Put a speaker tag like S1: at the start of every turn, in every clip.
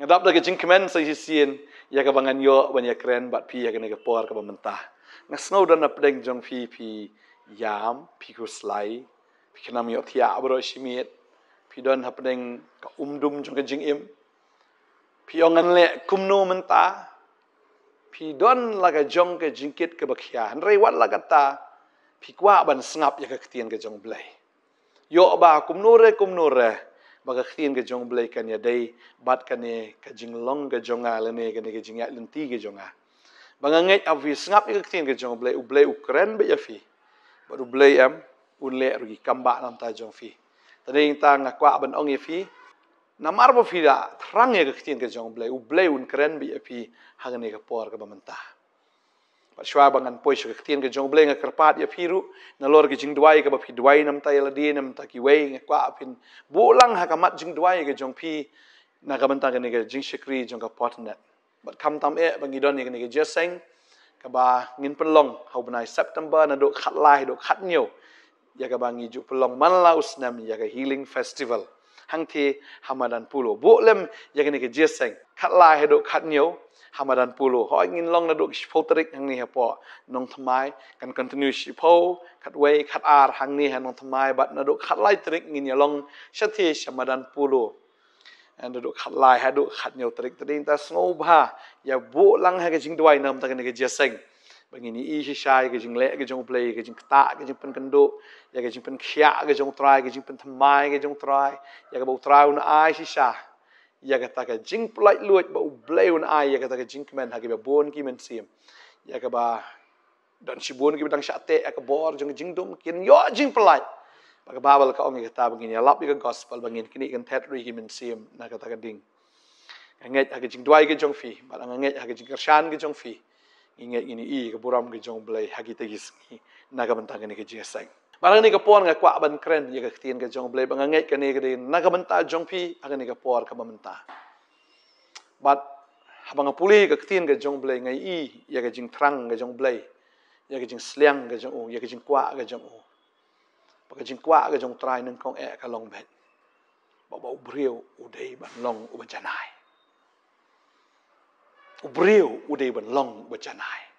S1: Ngadap da ke jing kemen sa sien ya ka bangan yo ban ya kren bat pi ya ke ne ke por ka mentah. Ngasngau dan apdeng jong pi yam pi ku slai pi kenam yo thia bro shimit pi don apdeng ka umdum jong ke jing im pi ongan le kumno mentah pi don laga jong ke jingkit ke bakhia rei wat laga ta pi kwa ban sngap ya ke ktien ke jong blai yo ba kumnure baga ktien ke jong blai kan ya dei bat kan ne ke jinglong ke jonga le ne ke jingya lenti ke jonga banga ngai avi sngap ya ke ktien ke jong blai ukren be ya fi ba blai am un le rugi kamba nam ta jong fi tadeng ta ngakwa ban ong ya fi namar bo fi da trang ya ke ktien ke jong blai un kren be ya fi hangane ke por ke mentah shwa bangan poi ke ktien ke jong blai ngakarpat ya firu na lor ke jing duai ke ba fi duai nam ta yala di nam ta ki wei ngakwa pin bulang ha kamat jing duai ke jong pi na ka mentah ke ne ke jing shikri jong ka potnet bat kam tam e bangi don ke ne ke jeseng ka ba ngin pelong hau benai September na do khat lai do khat nyo ya ka bangi ju pelong man la usnam ya ka healing festival hang thi hamadan pulo bolem ya ke ne ke jeseng khat lai do khat nyo hamadan pulo ho ngin long na do shpotrik hang ni ha po nong thamai kan continue shipo khat wei khat ar hang ni ha nong thamai bat na do khat lai trik ngin ya long shathi hamadan pulo and do khat lai ha do khat nyo trik tading ta snow ba ya bo lang ha ke jing duai nam ta ke ne ke jeseng bangin i shai ke jing le ke jong play ke jing ta ke jing pen kando ya ke jing pen khia ke jong trai ke jing pen thamai ke jong trai ya ke bo trai un ai sha ya ka ta ka jing plai luat ba blai un ai ya ka ta ka jing kemen ha ke ba bon ki men sim ya ka ba dan si bon ki dang sate ya ka bor jong jing dum kin yo jing plai ba ka babal ka ong ka ta bangin ya lap ka gospel bangin kini kan that ri ki men sim na ka ta ka ding nget ha ke jing duai ke jong fi ba nget ha ke jing kershan ke jong fi inget ini i ka buram ke jong blai ha ki tegis na ka bantang ni ke jeseng barang ni ka pon nga kwa ban kren ya ka ktien ke jong blai bang nget ka ni ke din na ka banta jong pi ha ni ka por ka bamenta bat habang puli ka ktien ke jong blai ngai i ya ka jing trang ke jong blai ya ka jing sliang ke jong u ya ka jing kwa ke jong u ba ka jing kwa ke jong trai nang kong e ka long bet ba ba ubriu udai ban long u janai ubriu udai ban long u janai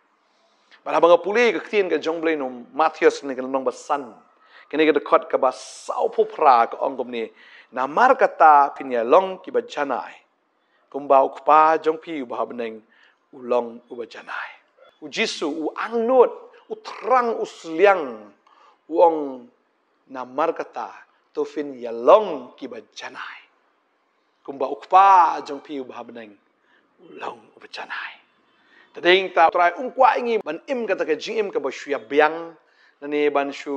S1: ba habang puli ka ktien ke jong blai no Matthias ni ka long ba san kini ka dekot ka ba sau pu pra ka ong kom ni na mar kata pinya long ki ba janai kumba ukpa jong pi ba beneng ulong u ba janai u jisu u angnut u trang u sliang wong na mar kata to fin ya long ki ba janai kumba ukpa jong pi ba beneng ulong u ba janai tading ta try kwa ingi ban im ka ta ka jing im ka ba shya biang ne ban shu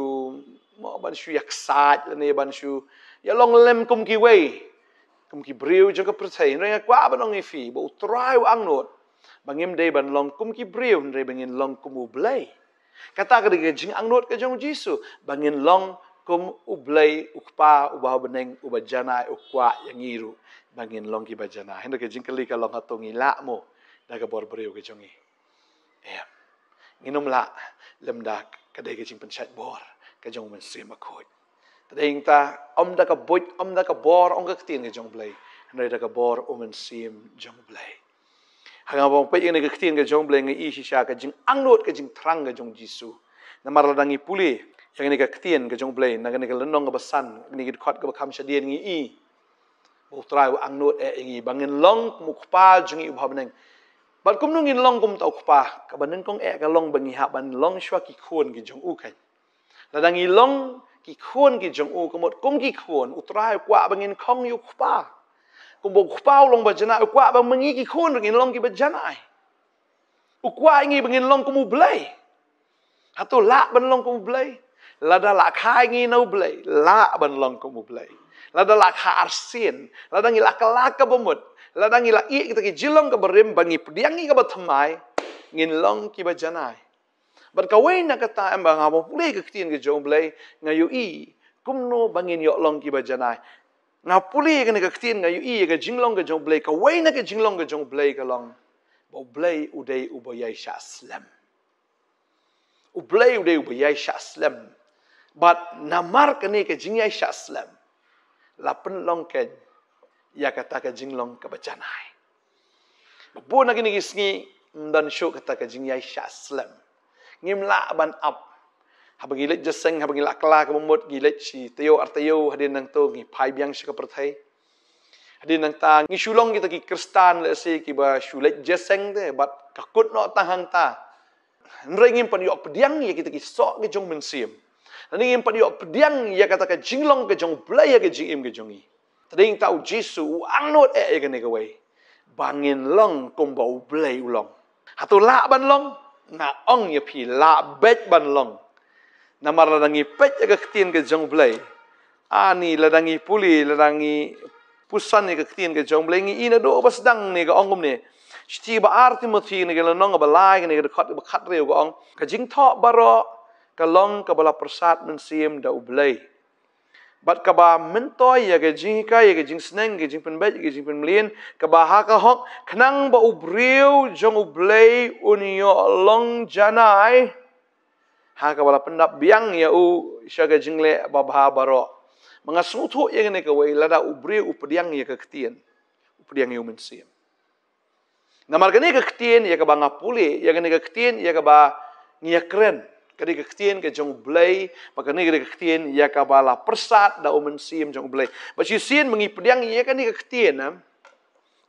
S1: mo ban shu yak sat ne ban shu ya long lem kum ki wei kum ki briu jong ka prthai ne kwa ban ong fi bo try ang not bangim dei ban long kum ki briu ne bangin long kum u blai kata ka de jing ang not ka jong jisu bangin long kum u blai ukpa u ba beneng u ba janai u kwa yang iru bangin long ki ba janai hen ka jing kali ka long hatongi la mo da ka bor briu ke jongi nginom la lemda ka dei ke jing pen chat bor ka jong men sim a khoi tading ta om da ka boit om da ka bor ong ka tin ke jong blai nei da ka bor men sim jong blai hanga bong pe ing ne ka tin ke jong blai ngi i sha ka jing angnot ka jing trang ka jong jisu na mar la dangi puli yang ne ka tin ke jong blai na ne ka lenong ka basan ni ka khot ka kham shadien ngi i bo trai angnot e ngi bangin long mukpa jing i bhabneng bat kum nung in long kum tau pa ka ban kong e ka long bangi ha ban long shwa ki khon ki jong u kai la dang i long ki khon ki jong u komot kum ki khon utrai kwa bangin khong yu pa kum bo pa long ba jana kwa bang mangi ki khon ngin long ki ba jana ai u kwa ngi bangin long kum u blai hatu la ban long kum u blai la da la khai ngi no blai la ban long kum u blai la da la kha arsin la dang i la ka bomot ladang ila i kita ki jilong ka berim bangi pediangi ka bathamai ngin long ki ba janai bat ka wei na kata amba nga mo pulei ka ktien ke jong blai nga yu i kumno bangin yo long ki ba janai nga pulei ka ne ka ktien nga yu i ka jinglong ka jong blai ka wei na ka jinglong ka jong blai ka long bo blai udai u bo yai sha slam u blai udai u bo yai sha slam bat namar ka ne ka jing yai sha slam la pen long ken ya kata ka jinglong ka bajanai Pun lagi ni kisngi dan syuk kata ke jing yai sya Islam. Ngim la ban up. Ha bagi let jeseng ha bagi la kala ke bomot gilet si tayo artayo hadin nang to ngi pai biang syka perthai. Hadin nang ta ngi shulong kita ki Kristan le se ki ba shulet jeseng te bat kakut no tahang ta. Nrai ngim pan yo pediang ya kita ki sok ke jong mensim. Nani ngim pan yo pediang ya kata ke jinglong ke jong blaya ke jing im ke jongi. Tading tau Jesu ang not e ke ne ke wei. Bangin long kum bau blay ulong. Hatu la ban long na ong ya pi la bet ban long. Namar ladangi pet ya ketien ke jong blay. Ani ladangi puli ladangi pusan ni ke ketien ke jong blay ngi ina do bas dang ni ke ongum ni. Sti ba arti moti ni ke lanong ba lai ni ke khat ba khat reu ke ong. Ka jing tho baro ka long ka bala persat men sim da ublay. Bat kaba mentoy ya ke jing ka ya ke jing sneng ke jing penbet ke jing penmlien kaba ha ka hok khnang ba ubriu jong ublay unio long janai ha ka bala pendap biang ya u sya ke jing le ba ba baro mangasu thu ya ne ke wei lada ubriu updiang ya ke ketien updiang yu mensim namar ke ne ke ketien ya ke ba ngapuli ya ke ne ke ketien ya ke ba ngiakren kadi ketien ke jong blay maka ni kadi ketien ya ka bala persat da umen sim jong blay ba si sien mengi pediang ya kan ni ketien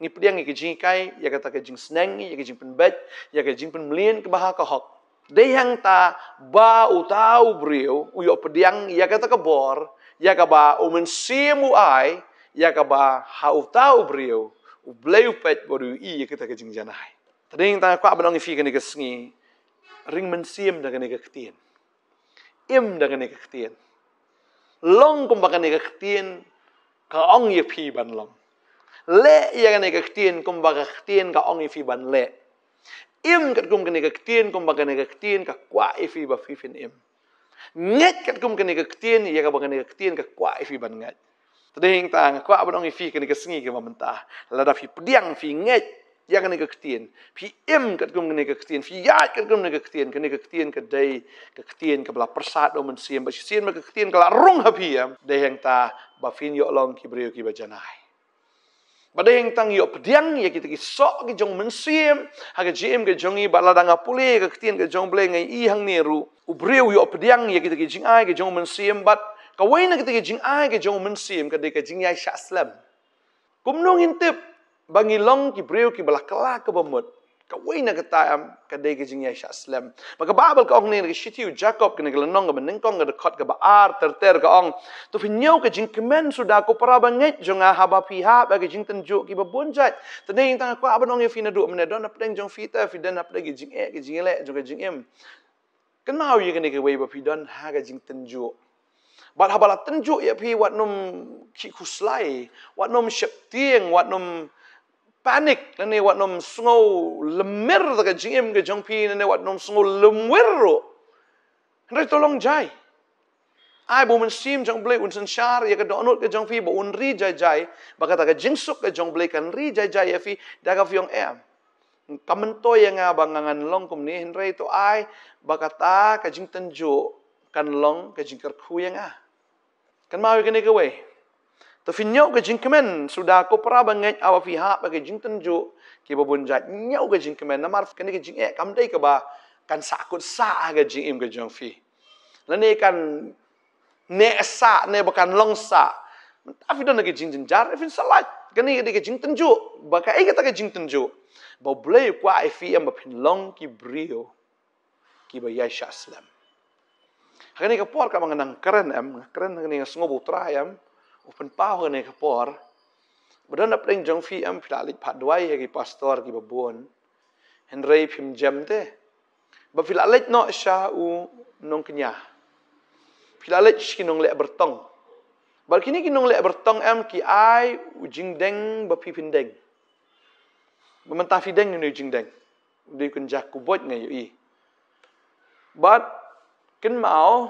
S1: ngi pediang ke jing kai ya kata ke jing sneng ya ke jing penbet ya ke jing penmlien ke bah ka hok de yang ta ba utau brio uyo pediang ya kata ke bor ya ka ba umen sim u ai ya ka ba ha utau brio u blay pet bodu i ya kata ke jing janai tading ta kwa banong fi ke ni ke sngi ring mensim dengan nega ketien. Im dengan nega ketien. Long kumbakan nega ketien ka ong ye pi ban long. Le ya dengan nega ketien kumbakan ketien ka ong ye pi ban le. Im kat kum nega ketien kumbakan nega ketien ka kwa ye pi ba fi fin im. Nget kat kum nega ketien ya ka bakan nega ketien ka kwa ye pi ban nget. Tading tang kwa ban ong ye fi ke nega sengi ke mentah. Lada fi pediang fi nget ya kan nega ketien pi im kat kum nega ketien fi ya kat kum nega ketien ke dai ke ketien ke bela persat do men siem ba sien ke ketien ke la rong hapi ya de yang ta ba fin yo long ki brio ki ba janai ba de yang tang yo pediang ya kita ki sok ki jong men siem ha ke jim ke jongi ba la danga puli ke ketien ke jong bleng ngai i hang neru u brio yo pediang ya kita ki jing ai ke jong men siem bat ka waina kita ki jing ai ke jong men siem ke de ke jing yai sha slam kum nong intip bangi long ki breu ki bala kala ke bomot ka wina ka taam ka de ke jing yai sha Islam maka babel ka ong ne ke shitiu Jacob ke ne nong ke nengkong ke dekot ke ba ar ter ka ong tu finyo ke jing kemen sudah ko para banget jonga haba piha ba ke jing tenjuk ki ba bonjat tene ing tang ko abanong ye fina du mene don apdeng jong fita fidan apdeng jing e ke jing le jong ke jing em kan mau ye ke ne ke wei ba fidan ha ke jing tenjuk bat habala tenjuk ye pi wat nom ki kuslai wat nom sheptieng wat nom panik nane wat nom sngo lemir ta jing ke jong pi nane wat nom sngo lemwero ndai tolong jai ai bo men sim jong blai un san shar ya ka donot ke jong pi bo un ri jai jai ba kata ka jingsuk ke jong blai kan ri jai jai ya fi da ka fiong em kamen to yang bangangan long kum ni ndai to ai ba kata ka jing tenjo kan long ka jing ker khu yang kan mau ke ne ke we to finyo ke jing kemen sudah ko pra banget awa fi ha ba ke jing tenjo ke babun jat nyau ke jing kemen namar ke ne ke jing kam dai ke ba kan sakut sa ke jing im ke jong fi la ne kan ne sa ne bakan long sa tapi don ke jing jar fin salat ke ne ke jing tenjo ba ka ai ke ta ke jing tenjo ba blai kwa ai fi am ba pin long ki brio ki ba ya sha Islam hakani ka por ka manganang keren ne sngobu trayam open power ne kapor badan ap deng jong fi am filalik phat dwai ki pastor ki babon henrei phim jamte ba filalik no sha u nong kenya filalik skinong le bertong bal kini kinong le bertong am ki ai u jing deng ba phin deng ba man ta fi deng ni jing deng di kun jak ku bot ngai i but kin mau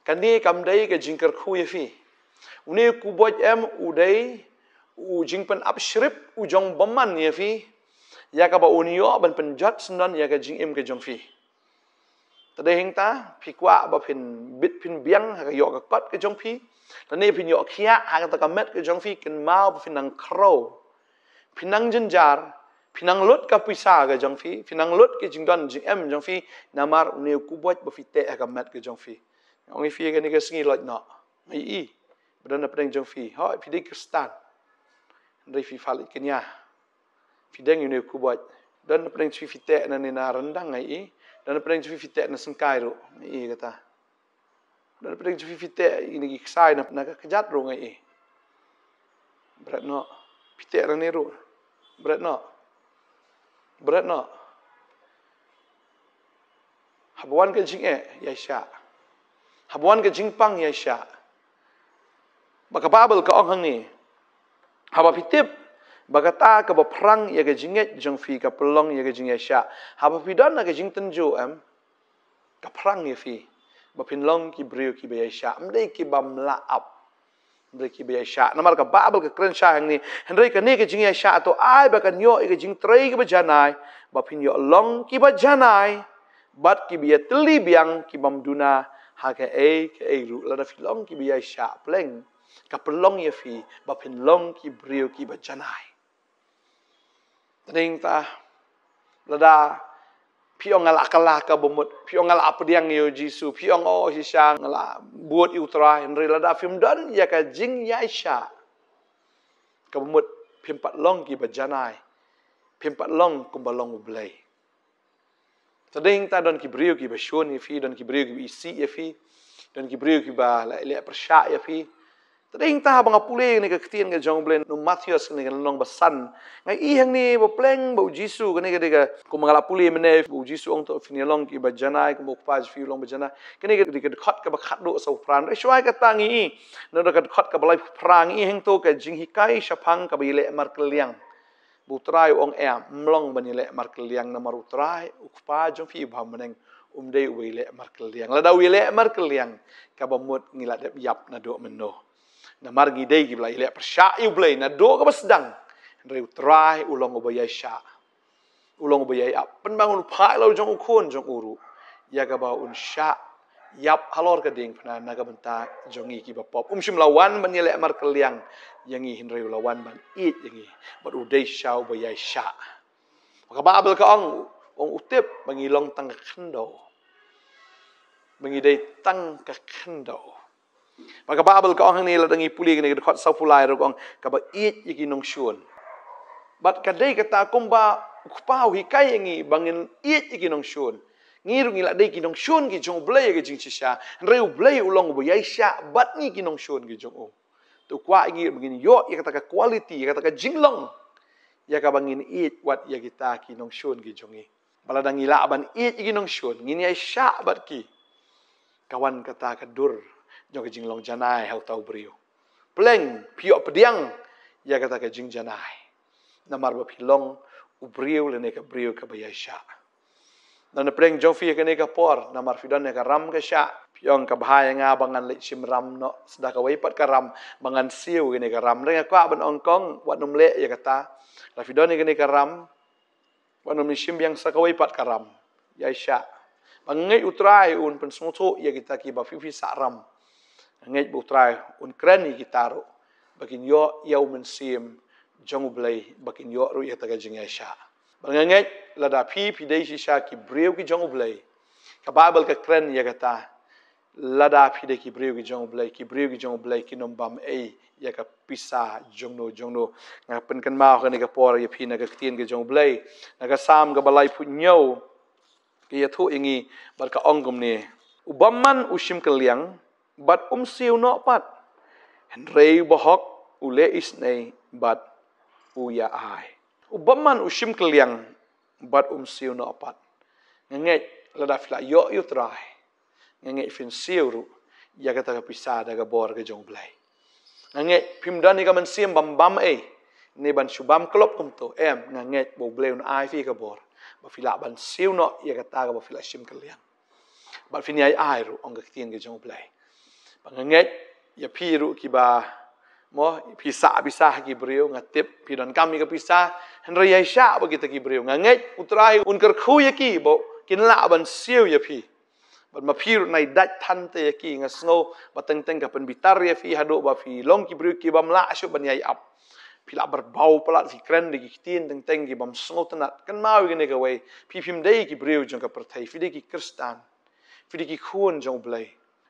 S1: kan ni kam dai ke jingker khu ye fi uni ku boj em udai u jingpen abshrip u jong baman ya fi ya ka ba unio ban penjat sunan ya ka jing em ke jong fi tade hing ta phi kwa ba phin bit phin biang ha ka yo ka kot ke jong fi tane phin yo khia ha ka ta ka met ke jong fi ken mau ba phin nang kro phin nang jin jar Pinang lut ka pisa ka jong fi, pinang lut ke jing don jing em jong fi, namar uneu kubot ba fi te ka mat ke jong fi. Ong fi ka ni ka singi lot no. Ai i. Badan na pedeng jong fi. Ha fi de kristan. Ndai fi falik kenya. Fi deng uneu kubot. Dan na pedeng fi te na ni na rendang ai i. Dan na pedeng fi te na sengkai ru. Ai i kata. Dan na pedeng fi te ini ki sai na kejat ru ngai i. Berat no. Fi te na ni ru. Berat no. Berat no. Habuan ke jing ya sya. Habuan ke jing pang ya sya. Baka babel ka ong hang ni. Haba pitip baka ta ka ba perang ya ke jinget jong fi ka pelong ya ke jing ya sya. Haba pidan na ke jing tenju ka perang ya fi. Ba pinlong ki briu ki ba ya sya. Mdai ki ba mlaap. Mdai ki ba ya sya. Namar ka babel ka kren sya hang ni. Hendrai ka ni ke jing ya sya to ai ba kan yo ke jing trei ki ba janai. Ba pin yo long ki ba janai. Bat ki biya teli biang ki bam duna ha ke ru la da filong ki biya sya pleng ka pelong ya fi ba pin long ki brio ki ba janai. Tading ta la da piong ala kala ka bomut piong ala apdiang yo jisu piong o si sang ala buat utra henry la da film dan ya ka jing ya sya ka bomut pimpat long ki ba janai pimpat long kum ba long blai. Tading ta don ki brio ki ba shon ya fi don ki brio ki isi ya fi don ki brio ki ba le persya ya fi. Tading ta bang apule ni ka ktien ka jong blen no Matthews ni ka long basan ngai i hang ni bo pleng bo jisu ka ni ka diga ko mangala pule mene bo jisu ong to fini long ki ba janai ko bo pa fi long ba janai ka ni ka diga khot ka ba khat do so pran ai shwai ka tangi no ka khot ka ba lai prang i hang to ka jing hikai shapang ka ba ile mar kliang butrai ong mlong bani le markeliang na marutrai ukpa jong fi bham meneng umdei wile markeliang la da wile markeliang ka bamut ngila dep yap na do meno na margi dei ki blai le persya yu blai na do ka basdang reu trai ulong ubaya sya ulong ubaya ap penbangun phai lo jong ukun jong uru ya ka ba un sya yap halor ka ding phana na ka benta jongi ki ba pop shim lawan ban le markeliang yangi hinreu lawan ban it yangi bat udai syau bayai sya maka babel ka ong utip bangi long tang khendo bangi dai tang ka khendo maka babel ka ong ni la dangi puli ni khot sau pulai ro ong ka ba it yiki nong shun bat ka dai ka ta kumba kupau hikai yangi bangin it yiki nong shun ngiru ngila dai ki nong shun ki jong blai ke jing sya reu blai ulong bayai sya bat ni ki nong shun ki jong tu kwa ingi begini yo ya kata ka quality ya kata ka jinglong ya ka bangin it wat ya kita ki nong shun ki jongi bala dang ila ban it ki nong shun ngini ai sya bat ki kawan kata ka dur jong ka jinglong janai hau tau brio pleng pio pediang ya kata ka jing janai namar ba pilong ubrio le ne ka brio ka bayai sya dan pleng jong fi ka ne ka por namar fidan ne ka ram ka sya piong ka bahaya nga bangan le sim ram no sda ka waipat ka ram bangan siu gini ka ram renga kwa ban ongkong wat num le ya kata la fidoni gini ka ram wat num sim yang sa ka waipat ka ram ya sya bangai utrai un pen smutu ya kita ki ba fi sa ram ngai utrai un kreni kita ro bakin yo yau men sim jong blai bakin yo ru ya ta ka jing ya sya bangai la da pi dei si sya ki breu ki jong blai ka babel ka kren ya kata lada pide ki breu ki jong blai ki nom bam ya ka pisa jongno nga pen kan ma ka ni ka por ya phina ka tien ki jong blai na ka sam ka balai phu nyau ki ya thu ingi bar ka ongum ni ubamman usim kaliang bat siu no pat henrei bohok ule isnei bat uya ai ubamman usim kaliang bat siu no pat nget lada fla yo trai nge fin siuru ya kata ka pisa daga bor ka jong blai nge pimdan ni ka man sim bam ni ban subam klop kum to nge bo blai un ai fi ka bor ba fila ban siu no ya kata ka ba fila sim kaliang ba fin ai ru ong ka tien ka jong blai ba nge ya pi ru ki ba mo pisa ki brio ngatip pi don kami ka pisa henry ya sya ba kita ki brio nge utrai un ker khu ya ki bo kin la ban siu ya pi but mapir nai dat tante ki nga snow bateng teng ka pen bitar ya fi hado ba fi long ki bru ki bam la shu ban yai ap pila berbau pelat fi kren de ki tien teng ki bam sngotenat kan mau gene ka wei pi phim dei ki breu jong ka perthai fi de ki kristan fi de ki khun jong blai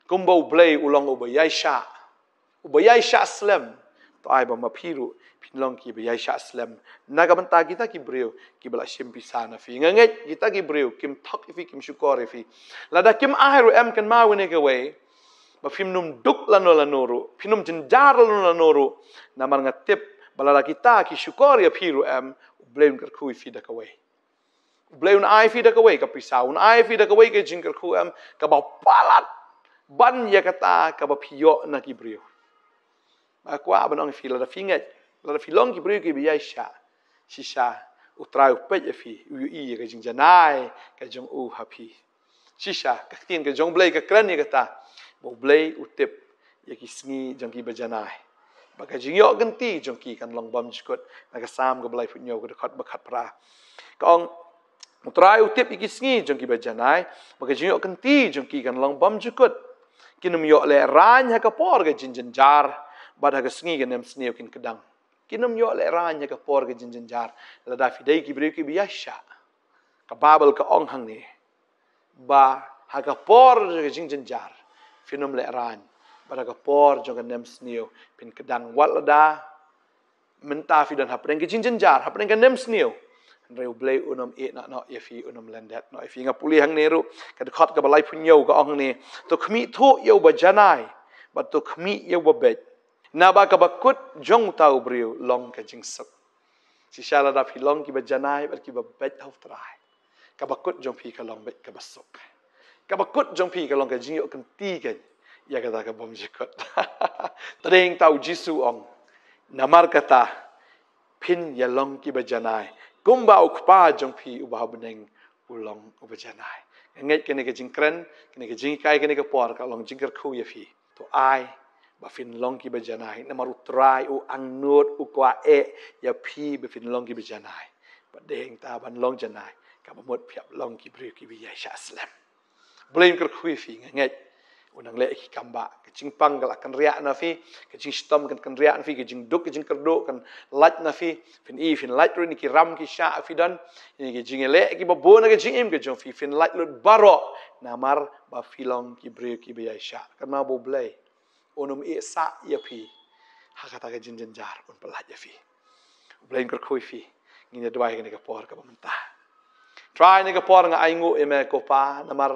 S1: kumbau blai ulong ubayai sha slem to ai bam phiru pinlong ki bayai sha slem naga banta kita ki breu ki bala sim pisana fi nganget kita ki breu kim thak fi kim syukor fi lada kim ahiru em kan mau gene ka wei ba phim num duk lanoru pinum jenjar lanoru namar ngatip balala kita ki syukor ya phiru em bleun kar khui fi da ka wei bleun ai fi da ka wei ka pisau ai fi da ka wei ke jing kar khu em ka ba palat ban ya kata ka ba phio na ki breu aqua banong fi la finget la filong ki breu ki bi sha shisha utrai pe fi u i ka jing janai ka jong u happy shisha ka tin ka jong blai ka kran ni kata bo blai utip ya ki sngi jong ki bajanai baka jing yo ganti jong ki kan long bam jikot na ka sam ka blai fu nyo ka khat bakhat pra kong utrai utip ki sngi jong ki bajanai baka jing yo ganti jong ki kan long bam jikot kinum yo le ran ha ka por ga jin jar bad ha ka sngi ga nem sneo kin kedang kinum yo le ran ha ka por ga jin jar la da fi dei ki breu ki bi sha ka babel ka ong hang ni ba ha ka por ga jin jar finum le ran bad ha ka por jong ga nem sneo pin kedang wat la da menta fi dan ha preng ga jin jar ha preng ga nem sneo reu blai unum e na no ye fi unum landet no fi nga puli hang neru ka khot ka balai phunyo ka ong ni to khmi thu yo ba janai ba to khmi yo ba bet na ba ka bakut jong tau breu long ka jing suk si shala da fi long ki ba janai ba ki ba bet hau trai ka bakut jong fi ka long bet ka basuk ka bakut jong fi ka long ka jing yo kan ti ka ya ka da ka bom jikot tadeng tau jisu ong namar kata pin ya long ki ba janai kumba ukpa jong pi ubah beneng ulong ubajanai nget kene ke jingkren kene ke jingkai kene ke por ka long jingker khu ya fi to ai ba fin long ki bajanai na maru trai u angnut u kwa e ya pi ba fin long ki bajanai ba deng ta ban long janai ka ba mot phiap long ki bri ki bi ya sha slam blame ker khu fi nget unang le ki kamba ke jingpang kala kan ria na fi ke jing stom kan ria na fi ke jing duk ke jing kerdo kan lat na fi fin i fin lat ru ni ki ram ki sha fi dan ni ke jing le ki ba bo na ke jing im ke jong fi fin lat lut baro namar ba filong ki bre ki bi sha kan ma bo blai onum e sa ya fi ha kata ke jing jar un pelat ya fi blai ker khoi fi ni ne dwai ke por ka ba menta try ni ke por nga ai ngu e me ko pa namar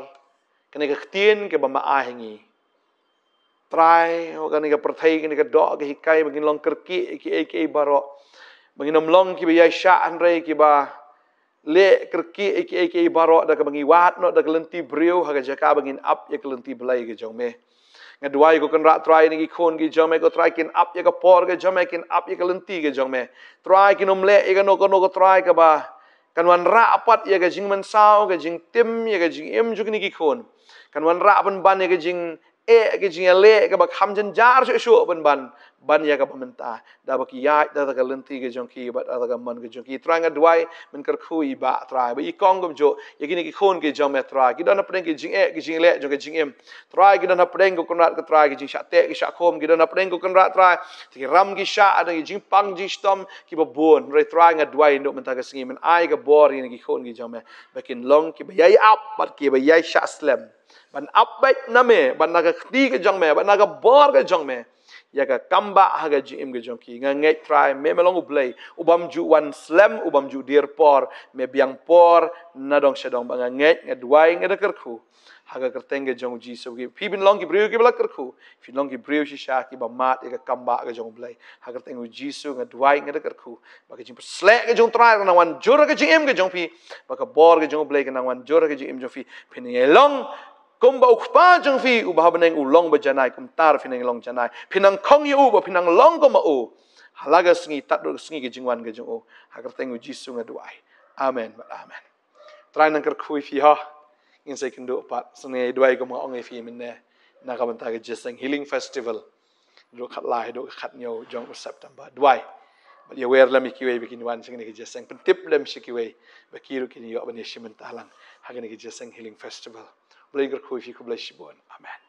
S1: kene ka tien ke ba ma a hingi try o kene ka perthai kene ka do ke hikai bagin long kerki ki baro bagin long ki ba sha andre ki ba le kerki ki baro da ka bangi wat no da ka lenti breu ha ka jaka bagin up ya ka lenti blai ke jong me ngadwai ko kan ra try ni ki khon ki jong me ko try kin up ya ka por ke jong me kin up ya ka lenti ke jong me try kin le ya ka no ko try ka ba kan wan ra apat ya ka jing man sao ka jing tim ya ka jing em juk ni ki khon kan wan ra ban ya ka jing e ka jing le ka ba kham jan jar shu ban ya ka pamenta da ba ki ya da ka lenti ka jong ki ba da ka man ka jong ki trang adwai men kar khui ba trai ba I kong gom jo ya ki ni ki khon ki jong me trai ki don na preng ki jing e ki jing le jong ka jing em trai ki don na preng ko konrat ka trai ki jing sha te ki sha khom ki don na preng ko konrat trai ki ram ki sha ada ki jing pang jing stom ki ba bon re trai adwai ndo men ta ka singi men ai ka bor ni ki khon ki jong me ba kin long ki ba yai up ba ki ba yai sha slam ban up bet na me ban na ka ti ka jong me ban na ka bor ka jong me ya ka kamba ha ga jim ga jong ki nga ngai try me melong ublay ubam ju wan slam ubam ju dir por me biang por na dong shadong ba nga ngai ngadwai nga ker khu ha ga kerteng ga jong ji so ki pi bin long ki breu ki bla ker khu fi long ki breu shi sha ki ba mat ya ka kamba ga jong ublay ha kerteng u ji so ngadwai nga ker khu ba ka jim slek ga jong try na wan jor ga jim ga jong pi ba ka bor ga jong ublay ka na wan jor ga jim jong fi pin long kumba ukpa jong fi ubah beneng ulong bajanai kum tar fineng long janai pinang kong yu ba pinang long ko ma u halaga sngi tat do sngi ge jingwan ge jong o hagar tengu jisu ngadwai amen ba amen try nang ker khui fi ha in sai kendo pat sngi dwai ko ma ong e fi min ne na ka banta ge jeseng healing festival do khat lai do khat nyo jong September dwai ba ye wer lam ki we bikin wan sing ne ge jeseng pentip lam shi we ba kiru kin yo ba ne shimen talang ha ge ne ge jeseng healing festival Belajar khui fi ku bless you, amen.